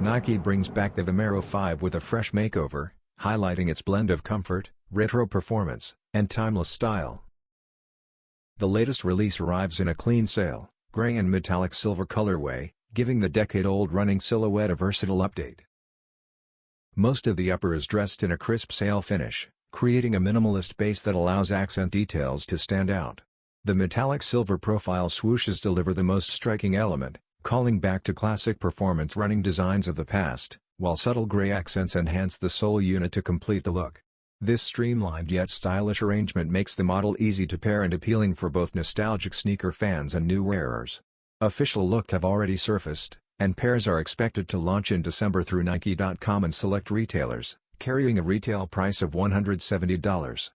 Nike brings back the Vomero 5 with a fresh makeover, highlighting its blend of comfort, retro performance, and timeless style. The latest release arrives in a clean sail, gray and metallic silver colorway, giving the decade-old running silhouette a versatile update. Most of the upper is dressed in a crisp sail finish, creating a minimalist base that allows accent details to stand out. The metallic silver profile swooshes deliver the most striking element, calling back to classic performance running designs of the past, while subtle gray accents enhance the sole unit to complete the look. This streamlined yet stylish arrangement makes the model easy to pair and appealing for both nostalgic sneaker fans and new wearers. Official looks have already surfaced, and pairs are expected to launch in December through Nike.com and select retailers, carrying a retail price of $170.